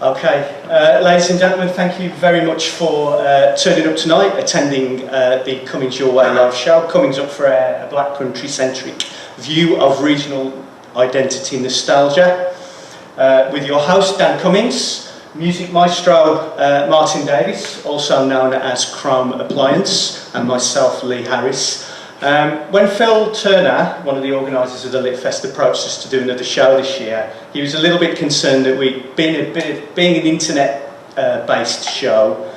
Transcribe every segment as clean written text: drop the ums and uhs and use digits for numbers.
Okay, ladies and gentlemen, thank you very much for turning up tonight, attending the Cummings Your Way live show. Cummings up for a black country-centric view of regional identity nostalgia. With your host, Dan Cummings, music maestro Martin Davis, also known as Chrome Appliance, and myself, Lee Harris. When Phil Turner, one of the organisers of the Lit Fest, approached us to do another show this year, he was a little bit concerned that being an internet-based show,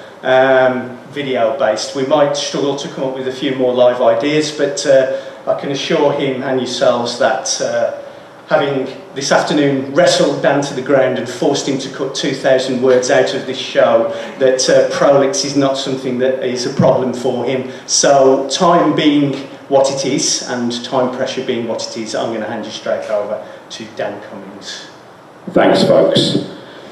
video-based, we might struggle to come up with a few more live ideas, but I can assure him and yourselves that having this afternoon wrestled Dan to the ground and forced him to cut 2,000 words out of this show, that prolix is not something that is a problem for him. So time being what it is, and time pressure being what it is, I'm going to hand you straight over to Dan Cummings. Thanks, folks.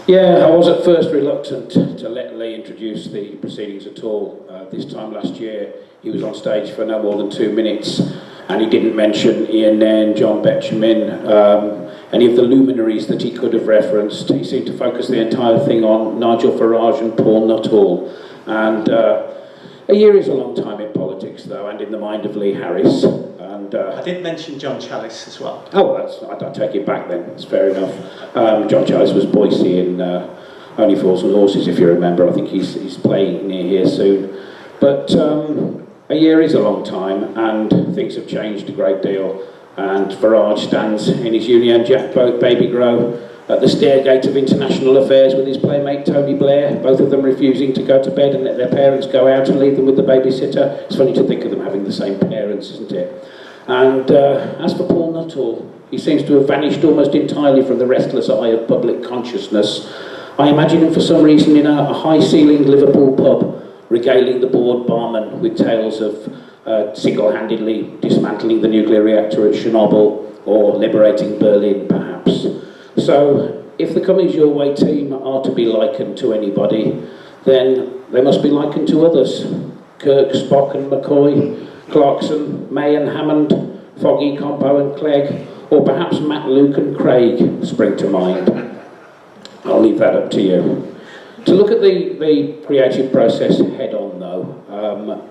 Yeah, I was at first reluctant to let Lee introduce the proceedings at all. This time last year, he was on stage for no more than 2 minutes, and he didn't mention Ian Nairn, John Betjeman, any of the luminaries that he could have referenced. He seemed to focus the entire thing on Nigel Farage and Paul Nuttall. And a year is a long time in politics, though, and in the mind of Lee Harris. And I did mention John Challis as well. Oh, I take it back then. It's fair enough. John Challis was Boise in Only Fools and Horses, if you remember. I think he's playing near here soon. But a year is a long time, and things have changed a great deal. And Farage stands in his Union Jack boat, Baby Grow, at the stairgate of international affairs with his playmate Tony Blair, both of them refusing to go to bed and let their parents go out and leave them with the babysitter. It's funny to think of them having the same parents, isn't it? And as for Paul Nuttall, he seems to have vanished almost entirely from the restless eye of public consciousness. I imagine him for some reason in a high-ceilinged Liverpool pub, regaling the bored barman with tales of single-handedly dismantling the nuclear reactor at Chernobyl or liberating Berlin, perhaps. So, if the Cummings Your Way team are to be likened to anybody, then they must be likened to others. Kirk, Spock and McCoy, Clarkson, May and Hammond, Foggy, Compo and Clegg, or perhaps Matt, Luke and Craig spring to mind. I'll leave that up to you. To look at the creative process head on, though,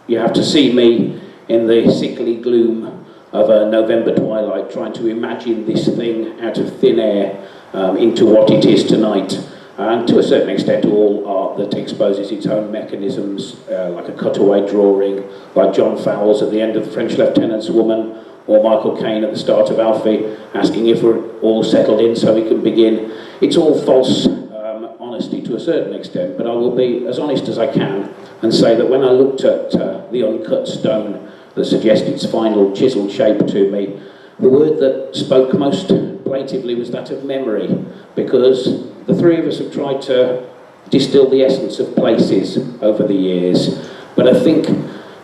you have to see me in the sickly gloom of a November twilight, trying to imagine this thing out of thin air into what it is tonight. And to a certain extent, all art that exposes its own mechanisms, like a cutaway drawing, like John Fowles at the end of The French Lieutenant's Woman, or Michael Caine at the start of Alfie, asking if we're all settled in so we can begin. It's all false honesty to a certain extent, but I will be as honest as I can and say that when I looked at the uncut stone that suggests its final chiselled shape to me, the word that spoke most plaintively was that of memory, because the three of us have tried to distill the essence of places over the years, but I think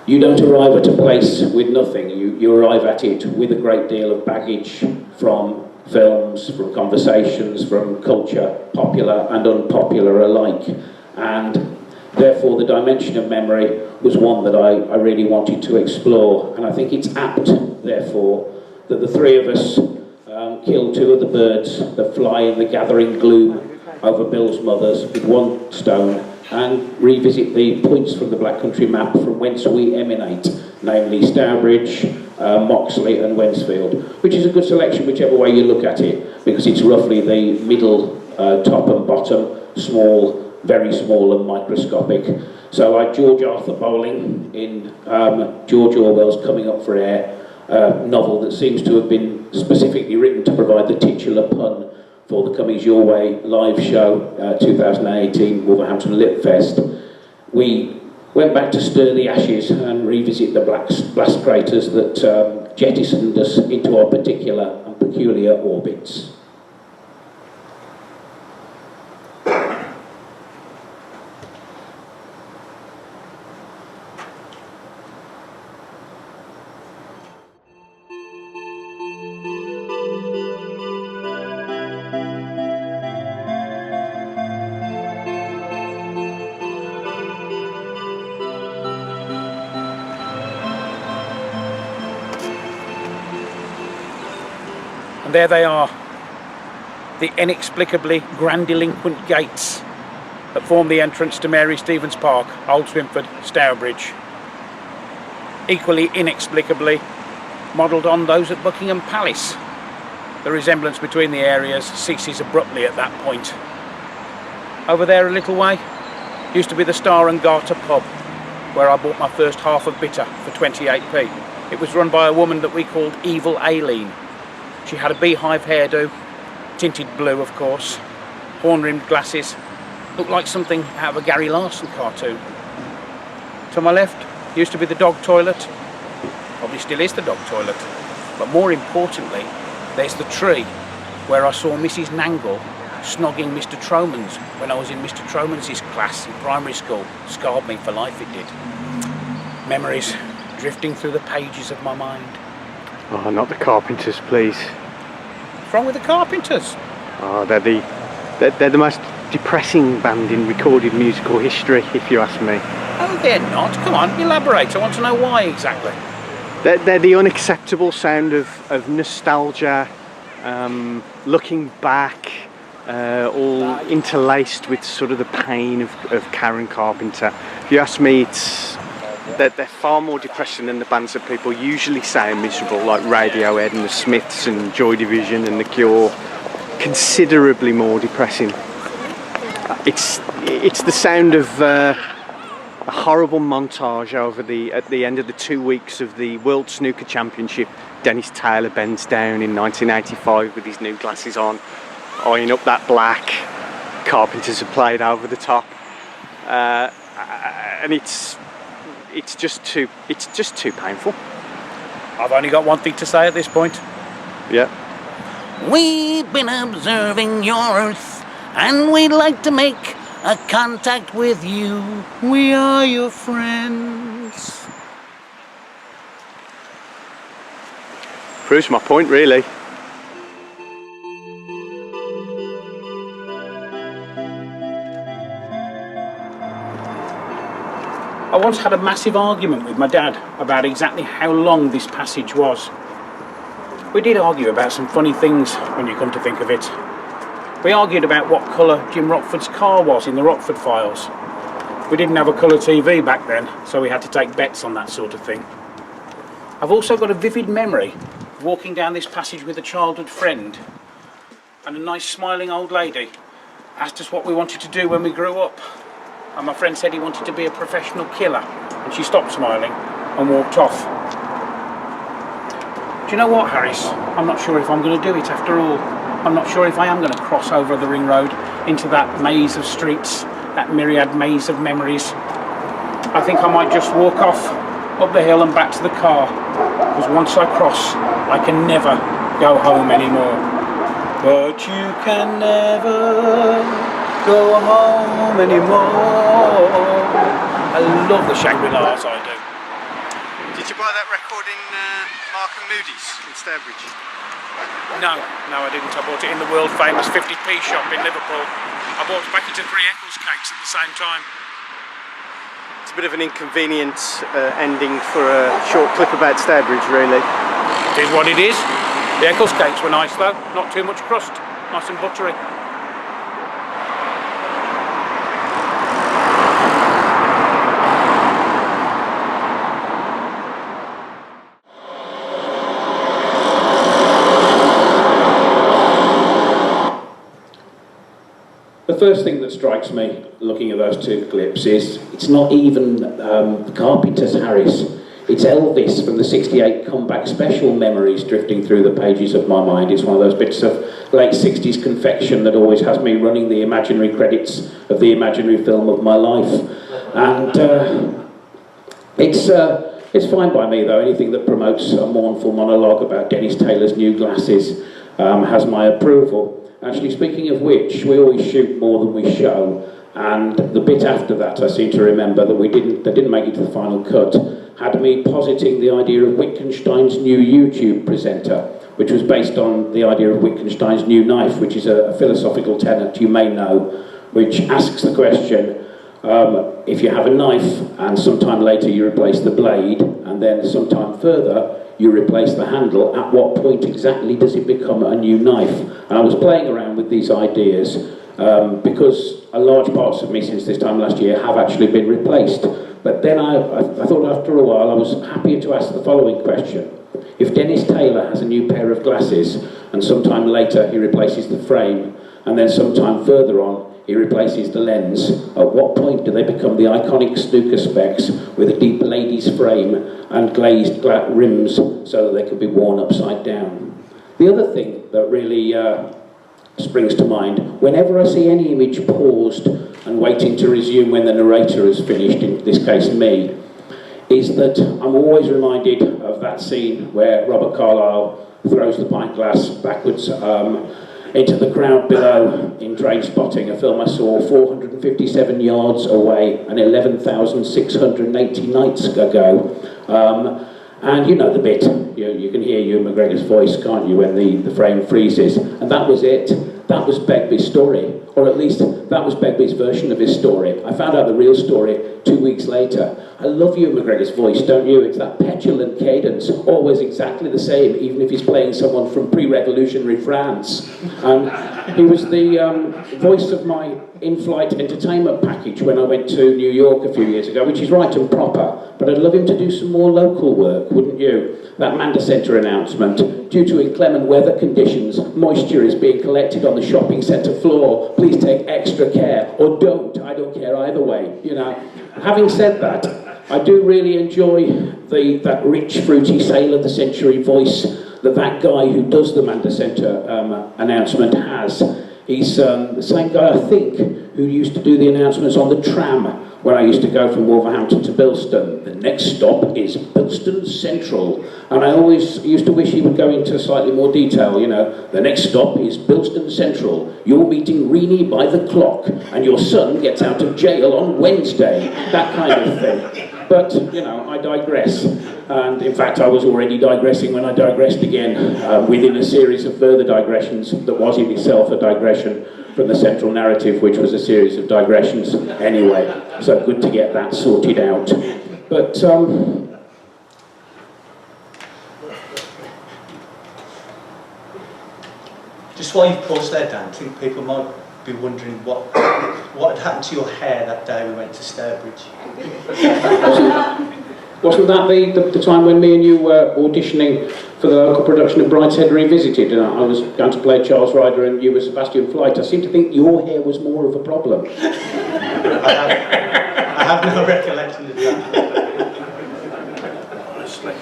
you don't arrive at a place with nothing. You arrive at it with a great deal of baggage from films, from conversations, from culture, popular and unpopular alike. And therefore the dimension of memory was one that I really wanted to explore. And I think it's apt, therefore, that the three of us kill two of the birds that fly in the gathering gloom over Bill's mother's with one stone, and revisit the points from the Black Country map from whence we emanate, namely Stourbridge, Moxley and Wednesfield, which is a good selection whichever way you look at it, because it's roughly the middle, top and bottom, small, very small and microscopic. So like George Arthur Bowling in George Orwell's Coming Up for Air, novel that seems to have been specifically written to provide the titular pun for the Cummings Your Way live show, 2018 Wolverhampton Lit Fest. We went back to stir the ashes and revisit the blast craters that jettisoned us into our particular and peculiar orbits. And there they are, the inexplicably grandiloquent gates that form the entrance to Mary Stevens Park, Old Swinford, Stourbridge. Equally inexplicably modelled on those at Buckingham Palace. The resemblance between the areas ceases abruptly at that point. Over there a little way used to be the Star and Garter pub, where I bought my first half of bitter for 28p. It was run by a woman that we called Evil Aileen. She had a beehive hairdo, tinted blue of course, horn-rimmed glasses, looked like something out of a Gary Larson cartoon. To my left used to be the dog toilet, probably still is the dog toilet, but more importantly, there's the tree where I saw Mrs. Nangle snogging Mr. Tromans when I was in Mr. Tromans' class in primary school. Scarred me for life, it did. Memories drifting through the pages of my mind. Oh, not the Carpenters, please. What's wrong with the Carpenters? Oh, they're the most depressing band in recorded musical history, if you ask me. Oh, they're not. Come on, elaborate. I want to know why exactly. They're the unacceptable sound of nostalgia, looking back, all interlaced with sort of the pain of Karen Carpenter. If you ask me, they're far more depressing than the bands that people usually say are miserable, like Radiohead and the Smiths and Joy Division and The Cure. Considerably more depressing. It's the sound of a horrible montage at the end of the 2 weeks of the World Snooker Championship. Dennis Taylor bends down in 1985 with his new glasses on, eyeing up that black. Carpenters have played over the top, and it's just too painful. I've only got one thing to say at this point. Yeah. We've been observing your Earth, and we'd like to make a contact with you. We are your friends. Proves my point, really. I once had a massive argument with my dad about exactly how long this passage was. We did argue about some funny things when you come to think of it. We argued about what colour Jim Rockford's car was in the Rockford Files. We didn't have a colour TV back then, so we had to take bets on that sort of thing. I've also got a vivid memory of walking down this passage with a childhood friend, and a nice smiling old lady asked us what we wanted to do when we grew up. And my friend said he wanted to be a professional killer, and she stopped smiling and walked off. Do you know what, Harris? I'm not sure if I'm going to do it after all. I'm not sure if I am going to cross over the ring road into that maze of streets, that myriad maze of memories. I think I might just walk off up the hill and back to the car, because once I cross, I can never go home anymore. But you can never go home anymore. I love the Shangri-Las, I do. Did you buy that record in Mark and Moody's in Stourbridge? No, I didn't. I bought it in the world famous 50p shop in Liverpool. I bought a packet of 3 Eccles cakes at the same time. It's a bit of an inconvenient ending for a short clip about Stourbridge, really. It is what it is. The Eccles cakes were nice though, not too much crust, nice and buttery. The first thing that strikes me looking at those two clips is it's not even the Carpenters, Harris. It's Elvis from the '68 comeback special memories drifting through the pages of my mind. It's one of those bits of late '60s confection that always has me running the imaginary credits of the imaginary film of my life. And it's fine by me though. Anything that promotes a mournful monologue about Dennis Taylor's new glasses has my approval. Actually, speaking of which, we always shoot more than we show, and the bit after that, I seem to remember that they didn't make it to the final cut, had me positing the idea of Wittgenstein's new YouTube presenter, which was based on the idea of Wittgenstein's new knife, which is a philosophical tenet you may know, which asks the question, if you have a knife and sometime later you replace the blade, and then sometime further you replace the handle, at what point exactly does it become a new knife? And I was playing around with these ideas because a large parts of me since this time last year have actually been replaced. But then I thought after a while I was happier to ask the following question. If Dennis Taylor has a new pair of glasses and sometime later he replaces the frame and then sometime further on he replaces the lens, at what point do they become the iconic snooker specs with a deep ladies frame and glazed rims so that they can be worn upside down? The other thing that really springs to mind, whenever I see any image paused and waiting to resume when the narrator has finished, in this case me, is that I'm always reminded of that scene where Robert Carlyle throws the pint glass backwards into the crowd below in Trainspotting, a film I saw 457 yards away and 11,680 nights ago. And you know the bit, you can hear Ewan McGregor's voice, can't you, when the frame freezes. And that was it. That was Begbie's story. Or at least, that was Begbie's version of his story. I found out the real story 2 weeks later. I love Ewan McGregor's voice, don't you? It's that petulant cadence, always exactly the same, even if he's playing someone from pre-revolutionary France. He was the voice of my in-flight entertainment package when I went to New York a few years ago, which is right and proper, but I'd love him to do some more local work, wouldn't you? That Manda Centre announcement, due to inclement weather conditions, moisture is being collected on the shopping centre floor, please take extra care, or don't, I don't care either way, you know. Having said that, I do really enjoy that rich, fruity, sale of the century voice that guy who does the Manda Centre announcement has. He's the same guy, I think, who used to do the announcements on the tram when I used to go from Wolverhampton to Bilston. The next stop is Bilston Central. And I always used to wish he would go into slightly more detail, you know. The next stop is Bilston Central. You're meeting Reenie by the clock, and your son gets out of jail on Wednesday. That kind of thing. But, you know, I digress. And in fact, I was already digressing when I digressed again, within a series of further digressions that was in itself a digression from the central narrative, which was a series of digressions anyway. So good to get that sorted out. But, just while you've paused there, Dan, I think people might be wondering what had happened to your hair that day we went to Stourbridge. Wasn't that the time when me and you were auditioning for the local production of Brideshead Revisited, and I was going to play Charles Ryder and you were Sebastian Flight? I seem to think your hair was more of a problem. I have no recollection of that. Honestly.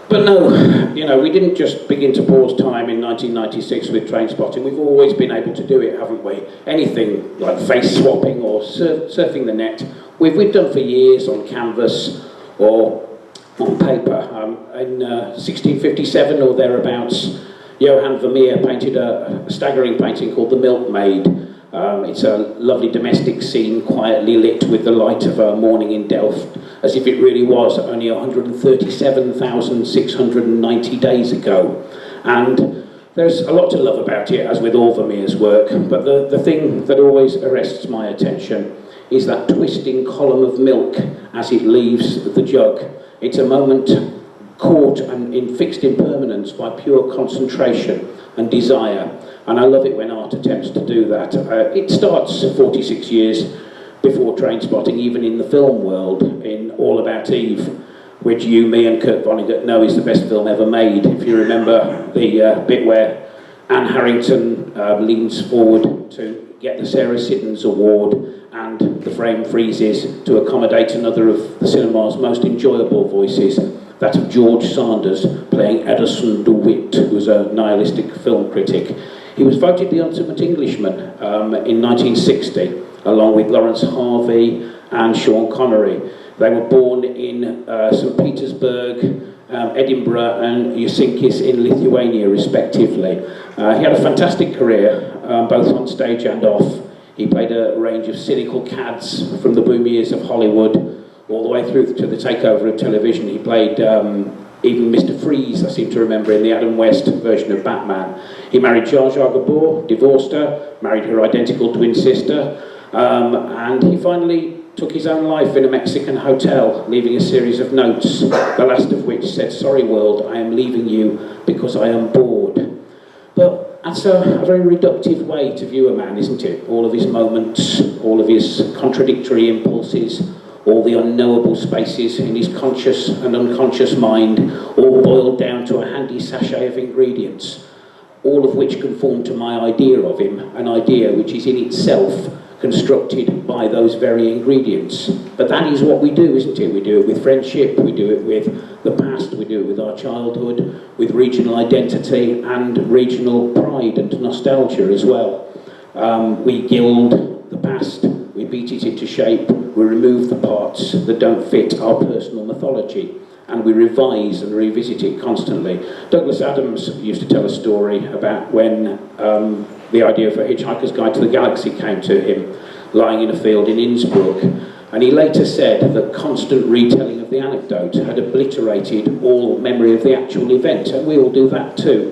But no, you know, we didn't just begin to pause time in 1996 with Trainspotting. We've always been able to do it, haven't we? Anything like face swapping or surfing the net, we've done for years on canvas or on paper. In 1657 or thereabouts, Johann Vermeer painted a staggering painting called The Milkmaid. It's a lovely domestic scene, quietly lit with the light of a morning in Delft, as if it really was only 137,690 days ago. And there's a lot to love about it, as with all Vermeer's work, but the thing that always arrests my attention is that twisting column of milk as it leaves the jug. It's a moment caught and fixed in permanence by pure concentration and desire. And I love it when art attempts to do that. It starts 46 years before Trainspotting, even in the film world, in All About Eve, which you, me and Kurt Vonnegut know is the best film ever made. If you remember the bit where Anne Harrington leans forward to get the Sarah Siddons Award and the frame freezes to accommodate another of the cinema's most enjoyable voices, that of George Sanders playing Addison DeWitt, who was a nihilistic film critic. He was voted the ultimate Englishman in 1960, along with Lawrence Harvey and Sean Connery. They were born in St. Petersburg, Edinburgh and Helsinki in Lithuania, respectively. He had a fantastic career, both on stage and off. He played a range of cynical cads from the boom years of Hollywood, all the way through to the takeover of television. He played even Mr. Freeze, I seem to remember, in the Adam West version of Batman. He married Jar Jar Gabor, divorced her, married her identical twin sister, and he finally took his own life in a Mexican hotel, leaving a series of notes, the last of which said, "Sorry world, I am leaving you because I am bored." But that's a very reductive way to view a man, isn't it? All of his moments, all of his contradictory impulses, all the unknowable spaces in his conscious and unconscious mind, all boiled down to a handy sachet of ingredients, all of which conform to my idea of him, an idea which is in itself constructed by those very ingredients. But that is what we do, isn't it? We do it with friendship, we do it with the past, we do it with our childhood, with regional identity and regional pride and nostalgia as well. We gild the past, we beat it into shape, we remove the parts that don't fit our personal mythology, and we revise and revisit it constantly. Douglas Adams used to tell a story about when the idea for A Hitchhiker's Guide to the Galaxy came to him, lying in a field in Innsbruck, and he later said that constant retelling of the anecdote had obliterated all memory of the actual event, and we all do that too.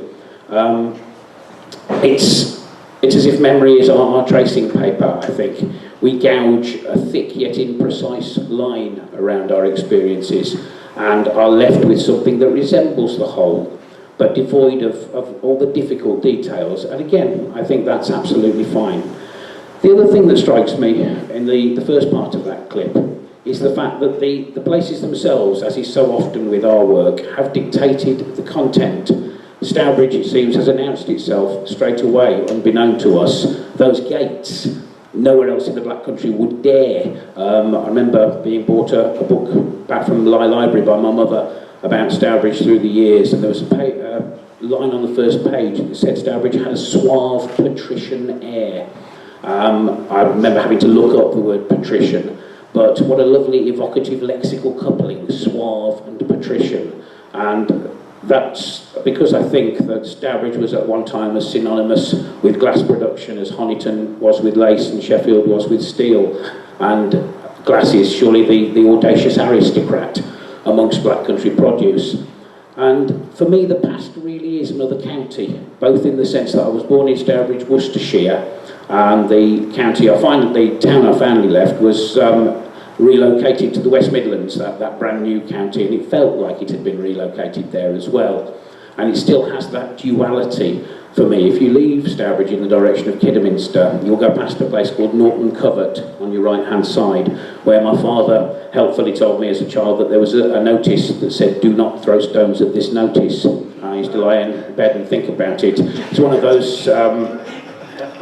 It's as if memory is our tracing paper, I think. We gouge a thick yet imprecise line around our experiences and are left with something that resembles the whole, but devoid of all the difficult details. And again, I think that's absolutely fine. The other thing that strikes me in the first part of that clip is the fact that the places themselves, as is so often with our work, have dictated the content. Stourbridge, it seems, has announced itself straight away, unbeknown to us. Those gates, nowhere else in the Black Country would dare. I remember being bought a book back from the library by my mother about Stourbridge through the years, and there was a line on the first page that said Stourbridge had a suave patrician air. I remember having to look up the word patrician, but what a lovely evocative lexical coupling, suave and patrician. And that's because I think that Stourbridge was at one time as synonymous with glass production as Honiton was with lace and Sheffield was with steel. And glass is surely the audacious aristocrat amongst Black Country produce. And for me, the past really is another county, both in the sense that I was born in Stourbridge, Worcestershire, and the town I finally left was relocated to the West Midlands, that brand new county, and it felt like it had been relocated there as well. And it still has that duality for me. If you leave Stourbridge in the direction of Kidderminster, you'll go past a place called Norton Covert on your right-hand side, where my father helpfully told me as a child that there was a notice that said, "Do not throw stones at this notice." I used to lie in bed and think about it. It's one of those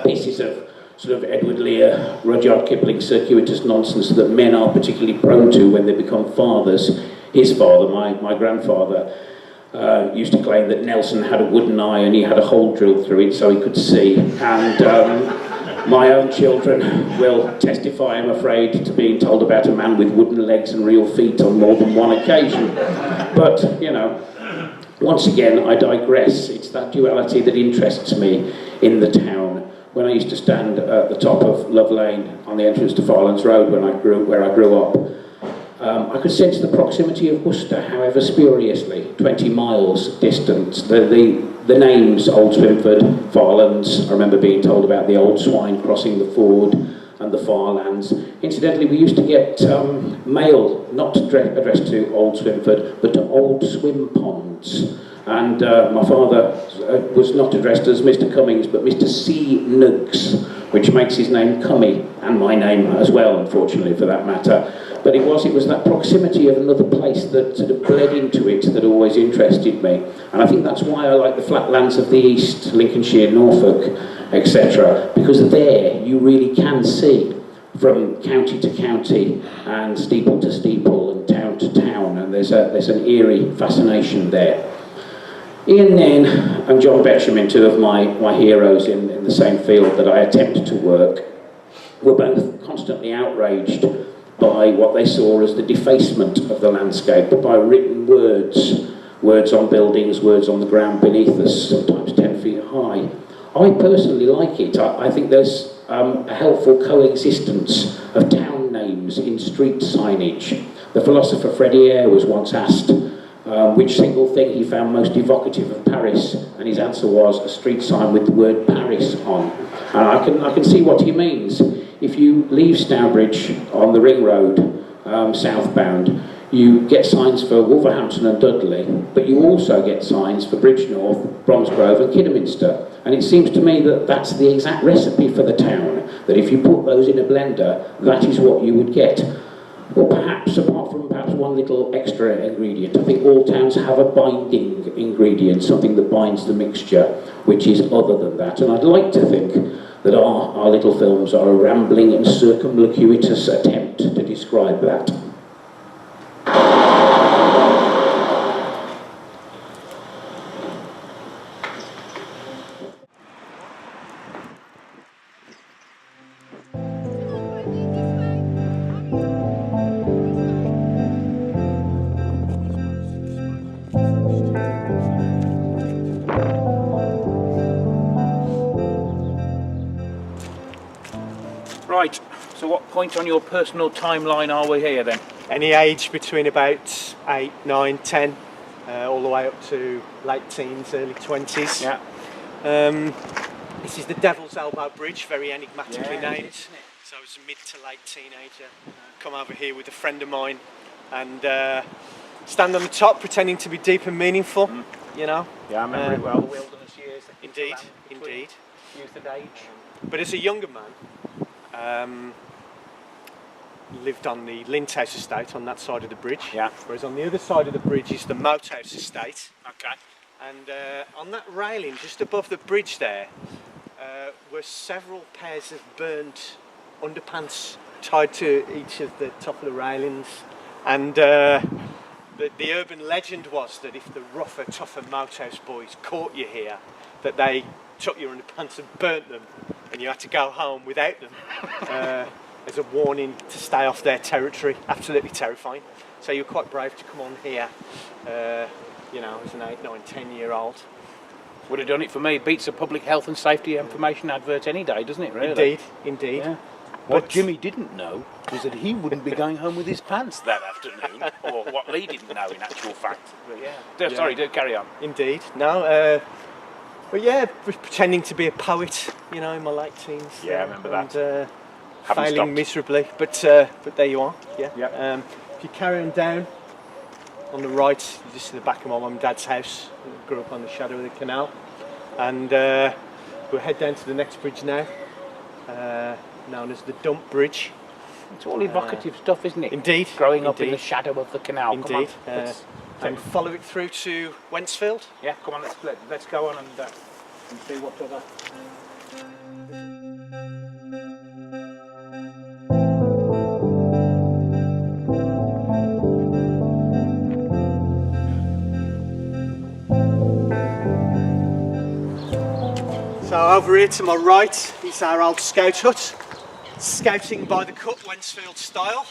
pieces of sort of Edward Lear, Rudyard Kipling circuitous nonsense that men are particularly prone to when they become fathers. His father, my grandfather, used to claim that Nelson had a wooden eye and he had a hole drilled through it so he could see. And my own children will testify, I'm afraid, to being told about a man with wooden legs and real feet on more than one occasion. But, you know, once again, I digress. It's that duality that interests me in the town. When I used to stand at the top of Love Lane on the entrance to Farlands Road where I grew up, I could sense the proximity of Worcester, however spuriously, 20 miles distant. The names, Old Swinford, Farlands, I remember being told about the old swine crossing the ford and the Farlands. Incidentally, we used to get mail, not addressed to Old Swinford, but to Old Swim Ponds. And my father was not addressed as Mr. Cummings, but Mr. C. Nuggs, which makes his name Cummy, and my name as well, unfortunately, for that matter. But it was that proximity of another place that sort of bled into it that always interested me. And I think that's why I like the flatlands of the East, Lincolnshire, Norfolk, etc. Because there you really can see from county to county and steeple to steeple and town to town, and there's an eerie fascination there. Ian Nairn and John Betjeman, two of my heroes in the same field that I attempt to work, were both constantly outraged by what they saw as the defacement of the landscape, by written words on buildings, words on the ground beneath us, sometimes 10 feet high. I personally like it. I think there's a helpful coexistence of town names in street signage. The philosopher Freddie Eyre was once asked which single thing he found most evocative of Paris, and his answer was a street sign with the word Paris on. And I can see what he means. If you leave Stourbridge on the ring road, southbound, you get signs for Wolverhampton and Dudley, but you also get signs for Bridgnorth, Bromsgrove and Kidderminster. And it seems to me that that's the exact recipe for the town, that if you put those in a blender, that is what you would get. Or perhaps, apart from perhaps one little extra ingredient, I think all towns have a binding ingredient, something that binds the mixture, which is other than that. And I'd like to think that our little films are a rambling and circumlocuitous attempt to describe that. Right, so what point on your personal timeline are we here then? Any age between about 8, 9, 10, all the way up to late teens, early 20s. Yeah. This is the Devil's Elbow Bridge, very enigmatically named. So I was a mid to late teenager. Come over here with a friend of mine and stand on the top pretending to be deep and meaningful, you know. Yeah, I remember it well, the wilderness years. Indeed, indeed. Youth and age. But as a younger man, lived on the Lindhouse estate on that side of the bridge. Yeah. Whereas on the other side of the bridge is the Moathouse estate. Okay. And on that railing just above the bridge there were several pairs of burnt underpants tied to each of the top of the railings. And the urban legend was that if the rougher, tougher Moathouse boys caught you here, that they took your underpants and burnt them, and you had to go home without them as a warning to stay off their territory. Absolutely terrifying. So you were quite brave to come on here, you know, as an 8, 9, 10-year-old. Would have done it for me. Beats a public health and safety information advert any day, doesn't it, really? Indeed, indeed. Yeah. What Jimmy didn't know was that he wouldn't be going home with his pants that afternoon, or what Lee didn't know in actual fact. But yeah. Sorry, do carry on. Indeed. No, but yeah, pretending to be a poet, you know, in my late teens. Yeah, I remember that. And Haven't failing stopped. miserably, but there you are. Yeah. Yep. If you carry on down, on the right, you just see the back of my mum and dad's house. I grew up on the shadow of the canal, and we'll head down to the next bridge now, known as the Dump Bridge. It's all evocative stuff, isn't it? Indeed. Growing up in the Indeed. shadow of the canal. Indeed. Come on. And follow it through to Wednesfield. Yeah, come on, let's go on and see what other. So over here to my right is our old scout hut. Scouting by the cut, Wednesfield style.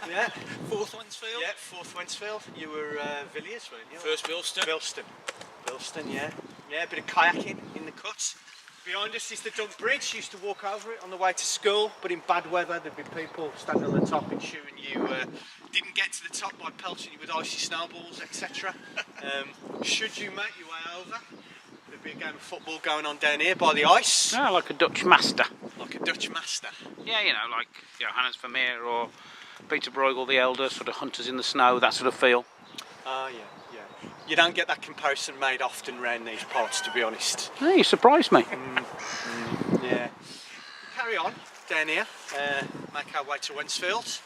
Yeah. Fourth Wednesfield? Yeah, fourth Wednesfield. You were Villiers, weren't you? First Bilston. Bilston, yeah. Yeah, a bit of kayaking in the cut. Behind us is the Dump Bridge. Used to walk over it on the way to school, but in bad weather there'd be people standing on the top ensuring you didn't get to the top by pelting you with icy snowballs, etc. Should you make your way over, there'd be a game of football going on down here by the ice. Ah, like a Dutch master. Like a Dutch master. Yeah, you know, like Johannes Vermeer or Peter Bruegel the Elder, sort of hunters in the snow, that sort of feel. Ah, yeah. You don't get that comparison made often around these parts, to be honest. Hey, you surprised me. Yeah. Carry on down here, make our way to Wednesfield,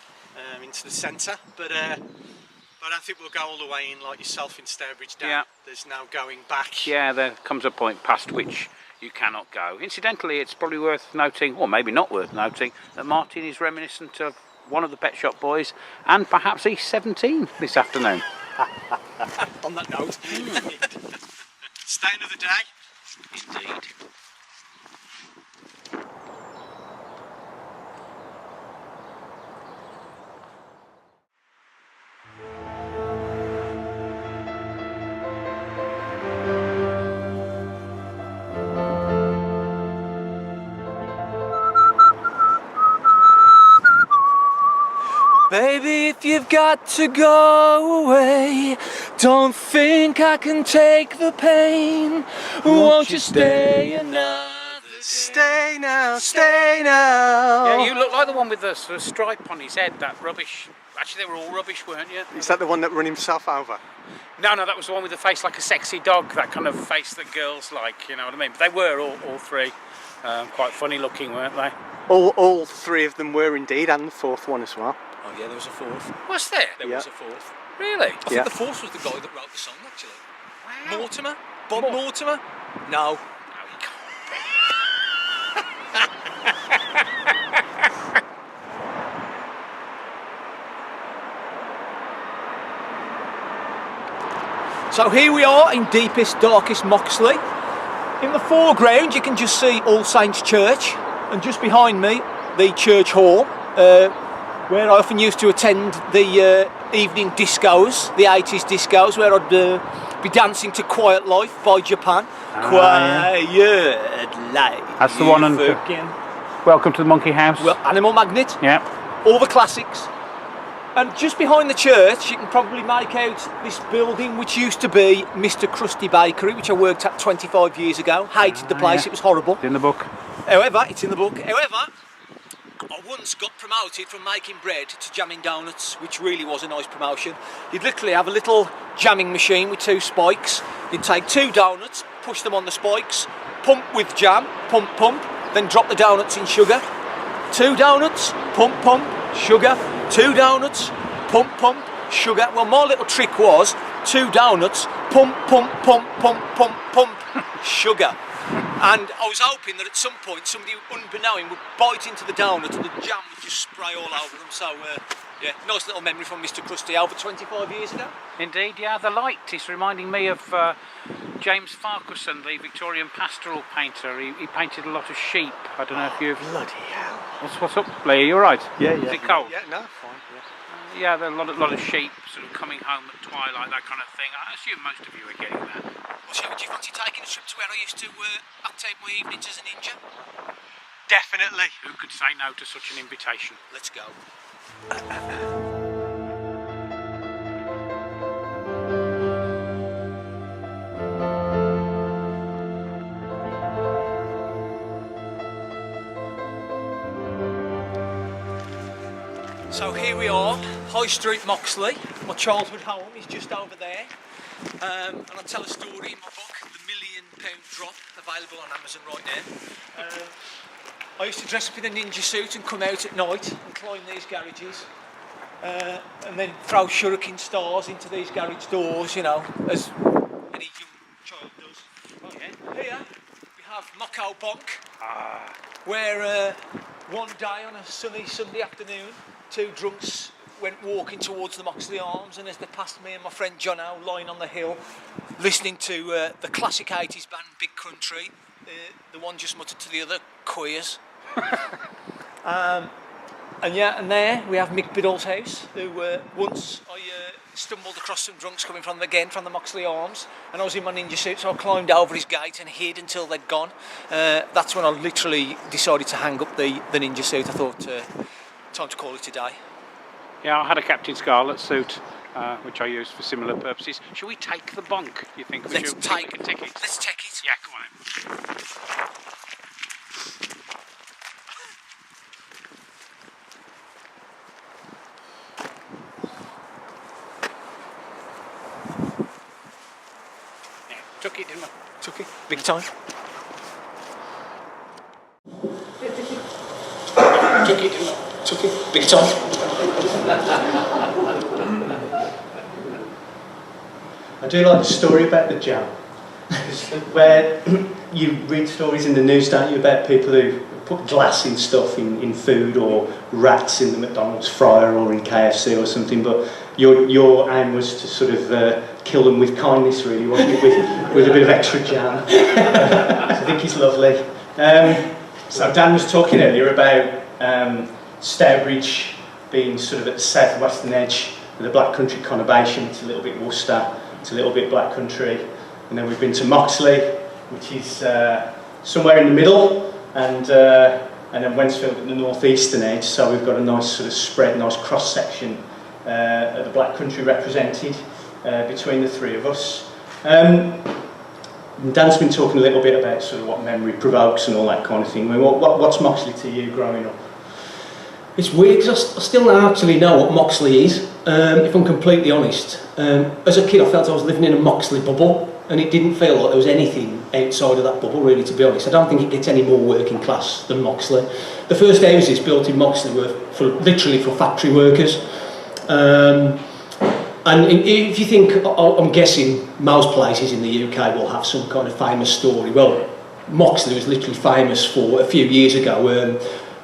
into the centre, but I don't think we'll go all the way in like yourself in Stourbridge down. Yeah. There's no going back. Yeah, there comes a point past which you cannot go. Incidentally, it's probably worth noting, or maybe not worth noting, that Martin is reminiscent of one of the Pet Shop Boys, and perhaps he's 17 this afternoon. On that note, stain of the day. Indeed. Baby, if you've got to go away, don't think I can take the pain. Won't you stay another Stay now, stay now. Yeah, you look like the one with the sort of stripe on his head, that rubbish. Actually, they were all rubbish, weren't you? Is that the one that run himself over? No, that was the one with the face like a sexy dog, that kind of face that girls like, you know what I mean? But they were all three quite funny looking, weren't they? All three of them were indeed, and the fourth one as well. Oh yeah, there was a fourth. Was there? There was a fourth. Really? I think the fourth was the guy that wrote the song, actually. Wow. Mortimer? Bob Mortimer? No. No, he can't be. So here we are in deepest, darkest Moxley. In the foreground you can just see All Saints Church, and just behind me the church hall, where I often used to attend the evening discos, the 80s discos, where I'd be dancing to Quiet Life by Japan. Quiet Life. That's the one on Welcome to the Monkey House. Well, Animal Magnet. Yeah. All the classics. And just behind the church you can probably make out this building which used to be Mr. Krusty Bakery, which I worked at 25 years ago. Hated the place, it was horrible. It's in the book. However, it's in the book. However, I once got promoted from making bread to jamming donuts, which really was a nice promotion. You'd literally have a little jamming machine with two spikes. You'd take two donuts, push them on the spikes, pump with jam, pump, then drop the donuts in sugar. Two donuts, pump, sugar. Two donuts, pump, sugar. Well, my little trick was two donuts, pump, sugar. And I was hoping that at some point somebody unbeknown would bite into the donut and the jam would just spray all over them. So, yeah, nice little memory from Mr. Krusty over 25 years ago. Indeed, yeah, the light is reminding me of James Farquharson, the Victorian pastoral painter. He painted a lot of sheep. I don't know if you've... Bloody hell. What's up, Lee? You alright? Yeah. Is it cold? Yeah, no, fine. Yeah, there are a lot of sheep sort of coming home at twilight, that kind of thing. I assume most of you are getting that. Well, so would you fancy taking a trip to where I used to uptake my evenings as a ninja? Definitely. Who could say no to such an invitation? Let's go. So here we are, High Street Moxley. My childhood home is just over there. And I tell a story in my book, The £1 Million Drop, available on Amazon right now. I used to dress up in a ninja suit and come out at night and climb these garages. And then throw shuriken stars into these garage doors, you know, as any young child does. Oh yeah. Here we have Moko Bonk, where one day on a sunny Sunday afternoon, two drunks went walking towards the Moxley Arms, and as they passed me and my friend Jono lying on the hill listening to the classic 80s band Big Country, the one just muttered to the other, queers. And there we have Mick Biddle's house, who once I stumbled across some drunks coming from the Moxley Arms, and I was in my ninja suit, so I climbed over his gate and hid until they'd gone. That's when I literally decided to hang up the ninja suit. I thought, time to call it a day. Yeah, I had a Captain Scarlet suit, which I used for similar purposes. Shall we take the bonk, you think? Let's take a ticket. Let's take it. Yeah, come on in. Took it, didn't I? Took it. Big time. Took it, didn't I? Took it. Big time. I do like the story about the jam, where you read stories in the news, don't you, about people who put glass in stuff in food, or rats in the McDonald's fryer or in KFC or something, but your aim was to sort of kill them with kindness, really, wasn't it, with a bit of extra jam. I think it's lovely. So Dan was talking earlier about Stourbridge being sort of at the southwestern edge of the Black Country conurbation. It's a little bit Worcester, it's a little bit Black Country, and then we've been to Moxley, which is somewhere in the middle, and then Wednesfield at the northeastern edge. So we've got a nice sort of spread, nice cross section of the Black Country represented between the three of us. And Dan's been talking a little bit about sort of what memory provokes and all that kind of thing. I mean, what's Moxley to you growing up? It's weird because I still don't actually know what Moxley is, if I'm completely honest. As a kid I felt I was living in a Moxley bubble, and it didn't feel like there was anything outside of that bubble really, to be honest. I don't think it gets any more working class than Moxley. The first houses built in Moxley were literally for factory workers. And if you think, I'm guessing most places in the UK will have some kind of famous story. Well, Moxley was literally famous for a few years ago.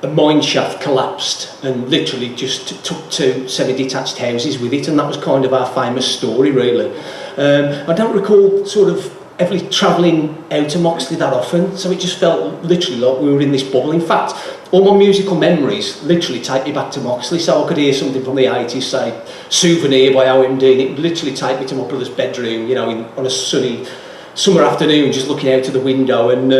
A mine shaft collapsed and literally just took 2 semi-detached houses with it, and that was kind of our famous story really. I don't recall sort of ever travelling out to Moxley that often, so it just felt literally like we were in this bubble. In fact, all my musical memories literally take me back to Moxley, so I could hear something from the 80s, say Souvenir by OMD, and it would literally take me to my brother's bedroom, you know, on a sunny summer afternoon, just looking out of the window, and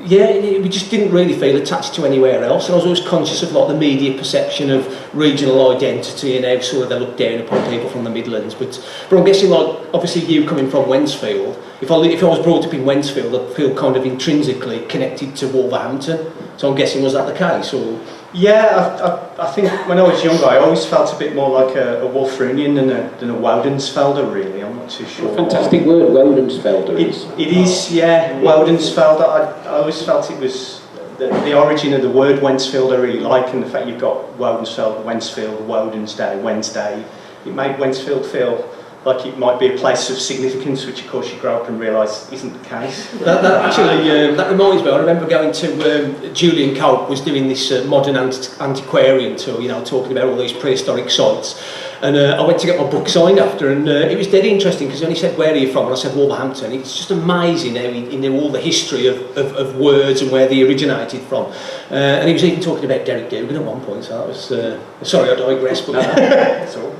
yeah, we just didn't really feel attached to anywhere else, and I was always conscious of like the media perception of regional identity and how sort of they look down upon people from the Midlands. But I'm guessing, like, obviously you coming from Wednesfield, if I was brought up in Wednesfield, I'd feel kind of intrinsically connected to Wolverhampton. So I'm guessing, was that the case, or? Yeah, I think when I was younger, I always felt a bit more like a Wolverhamptonian than a Woudensfelder, really. I'm not too sure. Fantastic word, Woudensfelder. It is, yeah, Woudensfelder. I always felt it was the origin of the word Wednesfield I really like, and the fact you've got Woudensfeld, Wednesfield, Wodensday, Wednesday. It made Wednesfield feel like it might be a place of significance, which of course you grow up and realise isn't the case. That reminds me, I remember going to, Julian Cope was doing this modern antiquarian tour, you know, talking about all these prehistoric sites, and I went to get my book signed after, and it was dead interesting because when he said, "Where are you from?" and I said, "Wolverhampton." It's just amazing how he knew all the history of words and where they originated from, and he was even talking about Derek Dougan at one point, so that was, sorry I digress, but that's all.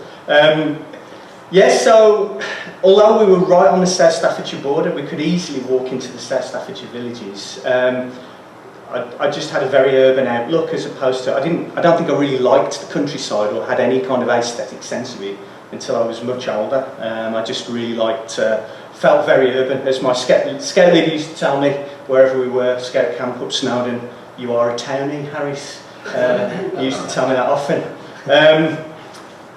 Yes, so although we were right on the South Staffordshire border, we could easily walk into the South Staffordshire villages. I just had a very urban outlook, as opposed to, I don't think I really liked the countryside or had any kind of aesthetic sense of it until I was much older. I just really felt very urban. As my scout leader used to tell me, wherever we were, scout camp up Snowdon, "You are a townie, Harris." He used to tell me that often.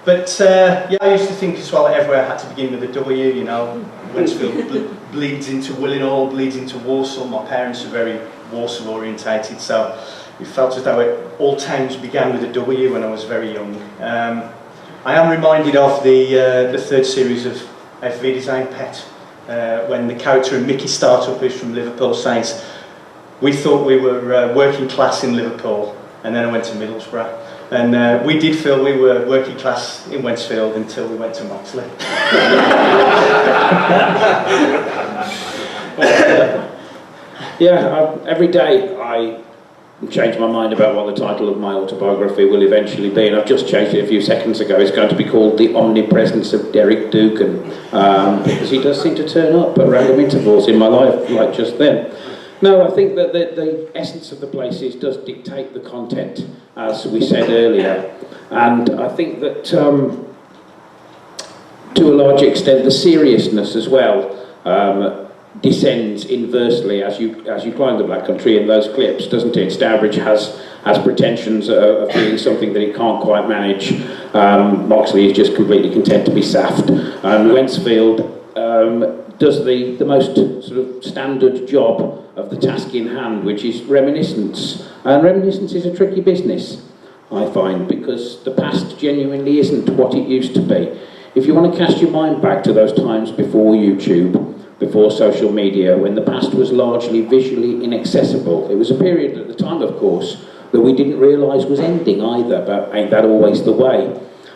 But yeah, I used to think as well that everywhere had to begin with a W, you know. Wednesfield bleeds into Willenhall, bleeds into Walsall. My parents are very Walsall orientated, so it felt as though all towns began with a W when I was very young. I am reminded of the third series of FV Design Pet, when the character in Mickey Startup, who's from Liverpool, says, "We thought we were working class in Liverpool, and then I went to Middlesbrough." And we did feel we were working class in Wednesfield until we went to Moxley. Yeah, every day I change my mind about what the title of my autobiography will eventually be, and I've just changed it a few seconds ago. It's going to be called The Omnipresence of Derek Dougan, because he does seem to turn up at random intervals in my life, like just then. No, I think that the essence of the places does dictate the content, as we said earlier, and I think that to a large extent the seriousness as well descends inversely as you climb the Black Country in those clips, doesn't it? Stourbridge has pretensions of being something that it can't quite manage. Moxley is just completely content to be saft, and Wednesfield does the most sort of standard job of the task in hand, which is reminiscence. And reminiscence is a tricky business, I find, because the past genuinely isn't what it used to be. If you want to cast your mind back to those times before YouTube, before social media, when the past was largely visually inaccessible, it was a period at the time, of course, that we didn't realise was ending either, but ain't that always the way?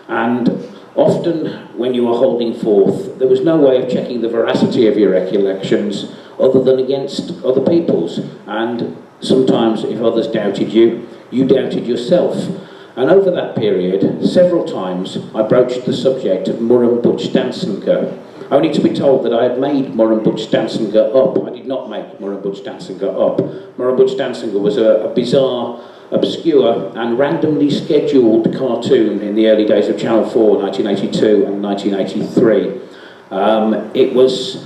And often, when you were holding forth, there was no way of checking the veracity of your recollections other than against other people's. And sometimes, if others doubted you, you doubted yourself. And over that period, several times, I broached the subject of Murrum Butch Dansinger, only to be told that I had made Murrum Butch Dansinger up. I did not make Murrum Butch Dansinger up. Murrum Butch Dansinger was a bizarre, obscure and randomly scheduled cartoon in the early days of Channel 4, 1982 and 1983. It was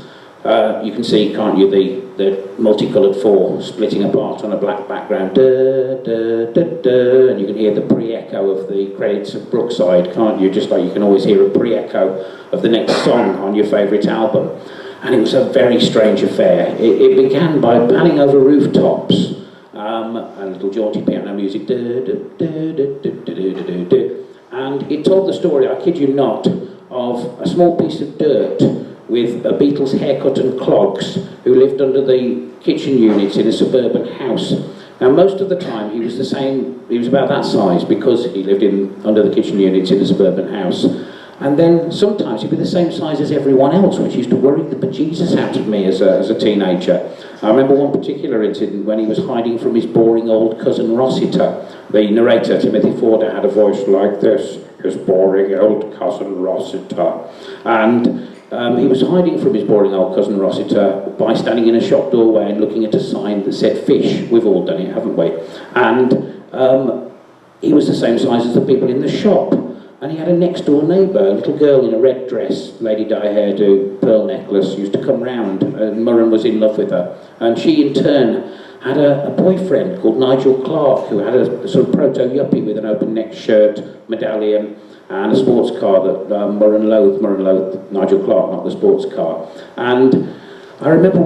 You can see, can't you, the multicoloured 4 splitting apart on a black background, da, da, da, da, and you can hear the pre-echo of the credits of Brookside, can't you? Just like you can always hear a pre-echo of the next song on your favourite album. And it was a very strange affair. It began by panning over rooftops, and little jaunty piano music, da, da, da, da, da, da, da, da, and it told the story, I kid you not, of a small piece of dirt with a Beatles haircut and clogs who lived under the kitchen units in a suburban house. Now most of the time he was about that size because he lived under the kitchen units in a suburban house. And then sometimes he'd be the same size as everyone else, which used to worry the bejesus out of me as a teenager. I remember one particular incident when he was hiding from his boring old cousin Rossiter. The narrator, Timothy Forder, had a voice like this, his boring old cousin Rossiter. And he was hiding from his boring old cousin Rossiter by standing in a shop doorway and looking at a sign that said fish. We've all done it, haven't we? And he was the same size as the people in the shop. And he had a next door neighbour, a little girl in a red dress, lady dye hairdo, pearl necklace, used to come round, and Murren was in love with her. And she in turn had a boyfriend called Nigel Clark, who had a sort of proto-yuppie with an open neck shirt, medallion, and a sports car that Murren loathed Nigel Clark, not the sports car. And I remember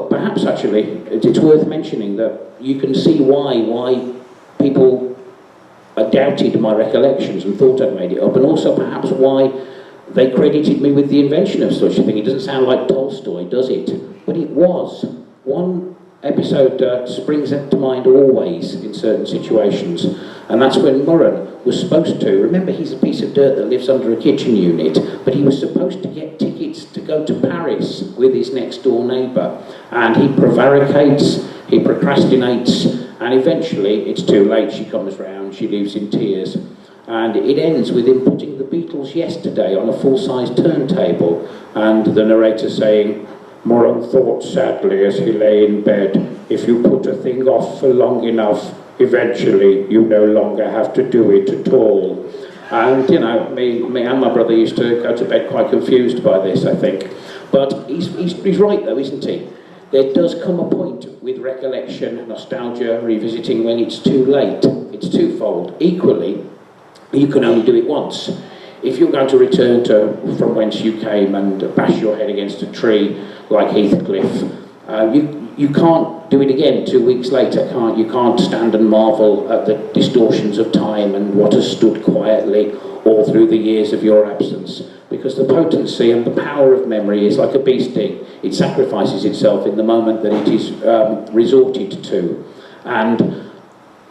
perhaps actually, it's worth mentioning that you can see why people doubted my recollections and thought I'd made it up, and also perhaps why they credited me with the invention of such a thing. It doesn't sound like Tolstoy, does it? But it was. One episode springs to mind always in certain situations, and that's when Murren was supposed to, remember he's a piece of dirt that lives under a kitchen unit, but he was supposed to get tickets to go to Paris with his next door neighbour, and he prevaricates, he procrastinates, and eventually it's too late. She comes round, she leaves in tears, and it ends with him putting the Beatles' Yesterday on a full-size turntable, and the narrator saying, Murren thought sadly as he lay in bed, if you put a thing off for long enough, eventually you no longer have to do it at all. And you know, me and my brother used to go to bed quite confused by this, I think. But he's right though, isn't he? There does come a point with recollection, nostalgia, revisiting when it's too late. It's twofold. Equally, you can only do it once. If you're going to return from whence you came and bash your head against a tree like Heathcliff, you can't do it again 2 weeks later, can't you? You can't stand and marvel at the distortions of time and what has stood quietly all through the years of your absence. Because the potency and the power of memory is like a bee sting. It sacrifices itself in the moment that it is resorted to. And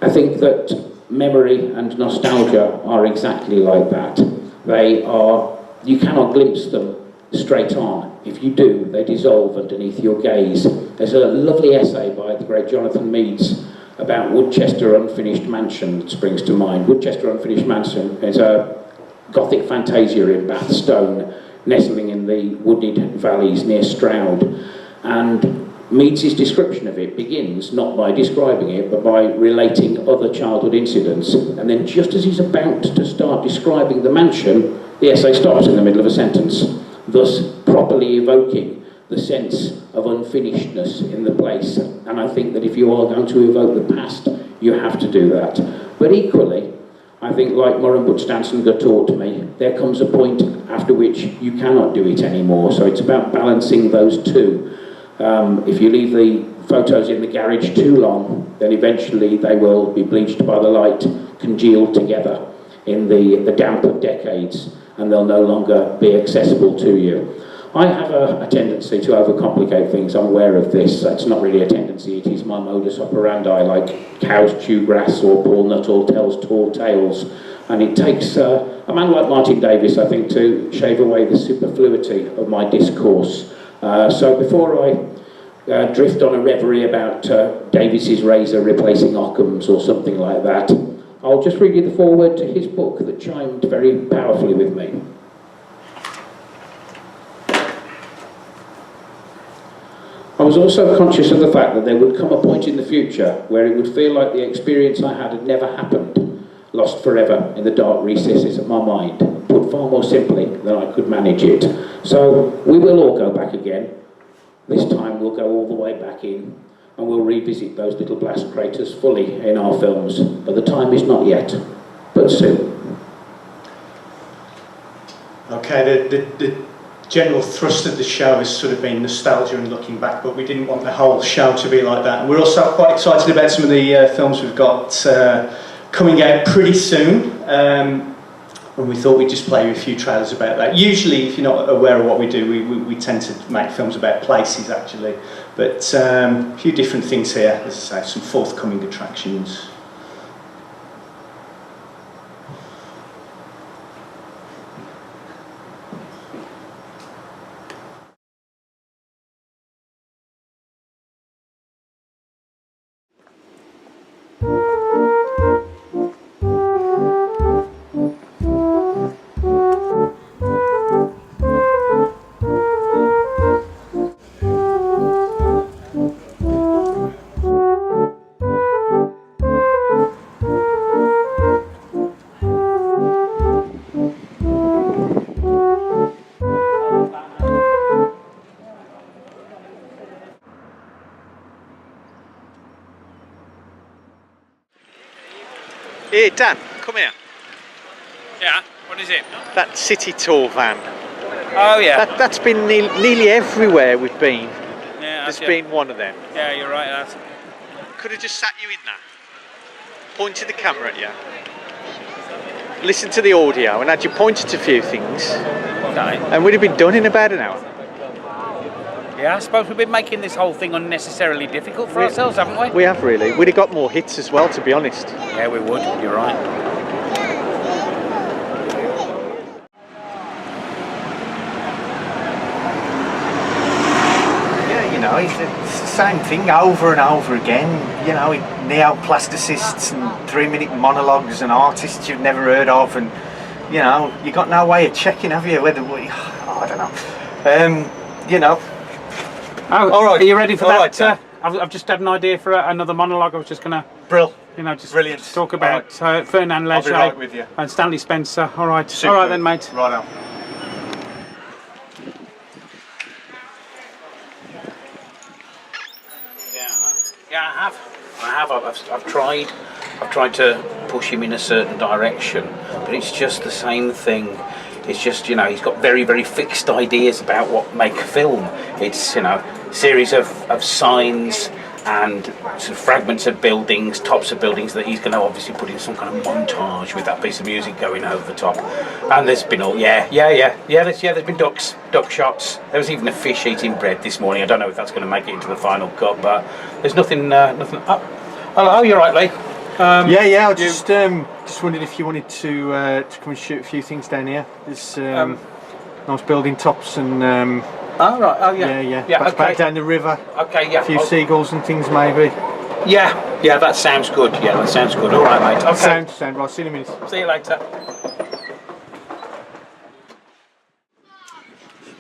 I think that memory and nostalgia are exactly like that. They are, you cannot glimpse them straight on. If you do, they dissolve underneath your gaze. There's a lovely essay by the great Jonathan Meades about Woodchester Unfinished Mansion that springs to mind. Woodchester Unfinished Mansion is a Gothic fantasia in Bath Stone, nestling in the wooded valleys near Stroud. And Meades' description of it begins not by describing it, but by relating other childhood incidents. And then just as he's about to start describing the mansion, the essay stops in the middle of a sentence, thus properly evoking the sense of unfinishedness in the place. And I think that if you are going to evoke the past, you have to do that. But equally, I think like Murren Budstanson taught me, there comes a point after which you cannot do it anymore. So it's about balancing those two. If you leave the photos in the garage too long, then eventually they will be bleached by the light, congealed together in the damp of decades, and they'll no longer be accessible to you. I have a tendency to overcomplicate things. I'm aware of this. It's not really a tendency, it is my modus operandi, like cows chew grass or Paul Nuttall tells tall tales. And it takes a man like Martin Davies, I think, to shave away the superfluity of my discourse. So before I drift on a reverie about Davies's razor replacing Occam's or something like that, I'll just read you the foreword to his book that chimed very powerfully with me. I was also conscious of the fact that there would come a point in the future where it would feel like the experience I had never happened, lost forever in the dark recesses of my mind, put far more simply than I could manage it. So we will all go back again, This time we'll go all the way back in and we'll revisit those little blast craters fully in our films, but the time is not yet, but soon. Okay, the general thrust of the show has sort of been nostalgia and looking back, but we didn't want the whole show to be like that. And we're also quite excited about some of the films we've got coming out pretty soon. And we thought we'd just play you a few trailers about that. Usually, if you're not aware of what we do, we tend to make films about places, actually. But a few different things here. As I say, some forthcoming attractions. Here, Dan, come here. Yeah, what is it? That city tour van. Oh yeah. That's been nearly everywhere we've been. Yeah, There's been one of them. Yeah, you're right. That's... Could have just sat you in that, pointed the camera at you, listened to the audio and had you pointed to a few things, and we'd have been done in about an hour. Yeah, I suppose we've been making this whole thing unnecessarily difficult for ourselves, haven't we? We have really. We'd have got more hits as well, to be honest. Yeah, we would. You're right. Yeah, you know, it's the same thing over and over again. You know, neoplasticists and 3-minute monologues and artists you've never heard of, and you know, you got no way of checking, have you? Whether we, I don't know. You know. Oh, all right. Are you ready for that? Right, I've just had an idea for another monologue. I was just gonna, just brilliant. Talk about Fernand I'll be Léger right with you. and Stanley Spencer. All right, Super. all right then, mate. Right on. Yeah, I have. I've tried to push him in a certain direction, but it's just the same thing. It's just, you know, he's got very, very fixed ideas about what make a film. It's, you know, series of signs and sort of fragments of buildings, tops of buildings that he's going to obviously put in some kind of montage with that piece of music going over the top. And there's been all, there's been duck shots. There was even a fish eating bread this morning. I don't know if that's going to make it into the final cut, but there's nothing. Oh, hello, you're right, Lee. I just wondered if you wanted to come and shoot a few things down here. There's nice building tops and. Oh right, oh yeah. Back down the river. Okay, yeah. A few seagulls and things maybe. Yeah, that sounds good. Yeah, that sounds good. All right, mate. Okay. Sound right. See you in a minute. See you later.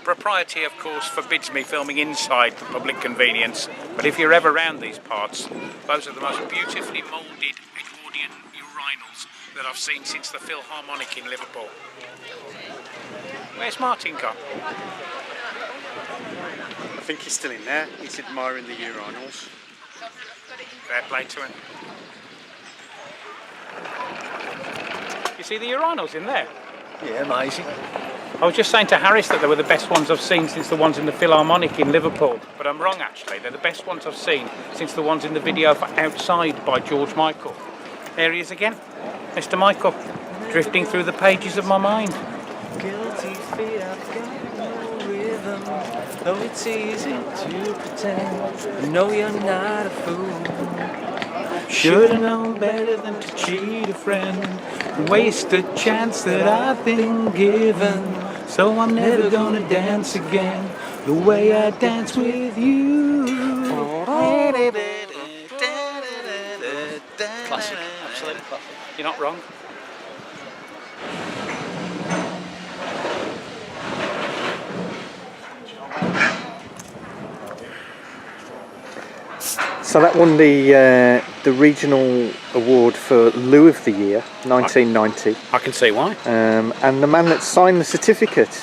Propriety, of course, forbids me filming inside for public convenience, but if you're ever around these parts, those are the most beautifully moulded Edwardian urinals that I've seen since the Philharmonic in Liverpool. Where's Martin gone? I think he's still in there. He's admiring the urinals. Fair play to him. You see the urinals in there? Yeah, amazing. I was just saying to Harris that they were the best ones I've seen since the ones in the Philharmonic in Liverpool, but I'm wrong actually. They're the best ones I've seen since the ones in the video for Outside by George Michael. There he is again, Mr. Michael, drifting through the pages of my mind. Guilty feet, I've got no rhythm. Though it's easy to pretend, I know you're not a fool. Should've known better than to cheat a friend, waste a chance that I've been given. So I'm never gonna dance again the way I dance with you. Classic, absolutely classic. You're not wrong. So that won the regional award for Loo of the Year, 1990. I can see why. And the man that signed the certificate,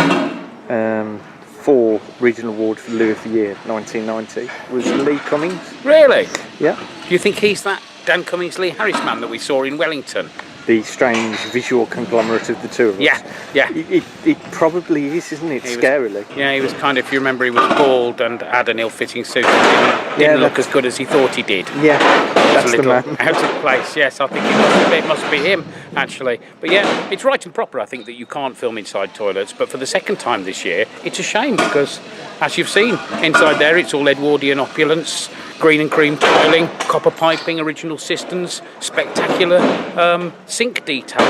2004 regional award for Loo of the Year, 1990, was Lee Cummings. Really? Yeah. Do you think he's that Dan Cummings, Lee Harris man that we saw in Wellington? The strange visual conglomerate of the two of us. Yeah. It probably is, isn't it? Scarily. He was kind of, if you remember, he was bald and had an ill-fitting suit and didn't look as good as he thought he did. Yeah, that's the man. Out of place, yes. I think it must be him, actually. But yeah, it's right and proper, I think, that you can't film inside toilets. But for the second time this year, it's a shame because, as you've seen, inside there it's all Edwardian opulence, green and cream tiling, copper piping, original cisterns, spectacular sink detail.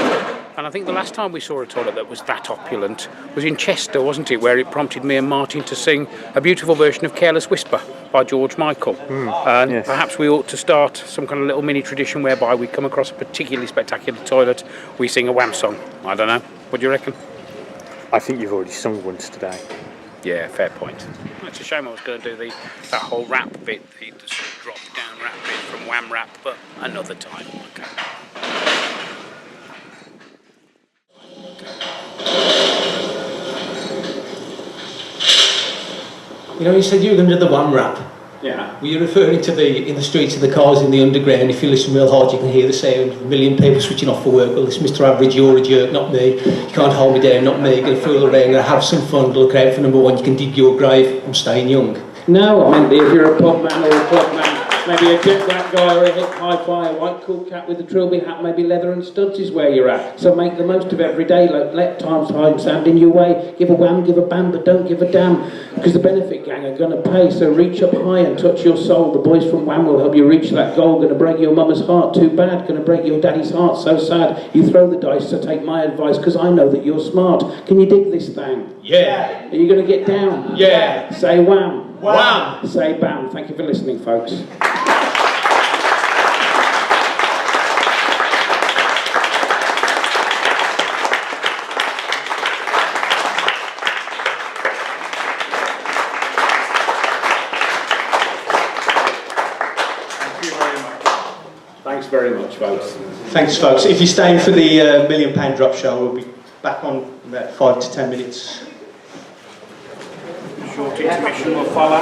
And I think the last time we saw a toilet that was that opulent was in Chester, wasn't it, where it prompted me and Martin to sing a beautiful version of Careless Whisper by George Michael. And yes. Perhaps we ought to start some kind of little mini tradition whereby we come across a particularly spectacular toilet, we sing a Wham song. I don't know. What do you reckon? I think you've already sung once today. Yeah, fair point. It's a shame I was going to do that whole rap bit, the sort of drop down rap bit from Wham Rap, but another time. Okay. You know, you said you were going to do the Wham Rap. Yeah. Were you referring to in the streets of the cars in the underground? If you listen real hard, you can hear the sound of a million people switching off for work. Well, it's Mr. Average, you're a jerk, not me. You can't hold me down, not me. Gonna fool around, gonna have some fun, look out for number one. You can dig your grave. I'm staying young. No, I mean, if you're a pub man or a club man, maybe a jet black guy or a hip hi-fi, a white cool cap with a trilby hat, maybe leather and studs is where you're at. So make the most of every day, let times time stand in your way. Give a wham, give a bam, but don't give a damn, because the benefit gang are going to pay. So reach up high and touch your soul. The boys from Wham will help you reach that goal. Going to break your mama's heart, too bad. Going to break your daddy's heart, so sad. You throw the dice, so take my advice, because I know that you're smart. Can you dig this thing? Yeah. Are you going to get down? Yeah. Say wham. Wham. Say bam. Thank you for listening, folks. Thanks very much, folks. Thanks, folks. If you're staying for the £1 million drop show, we'll be back on in about 5 to 10 minutes. Short intermission will follow.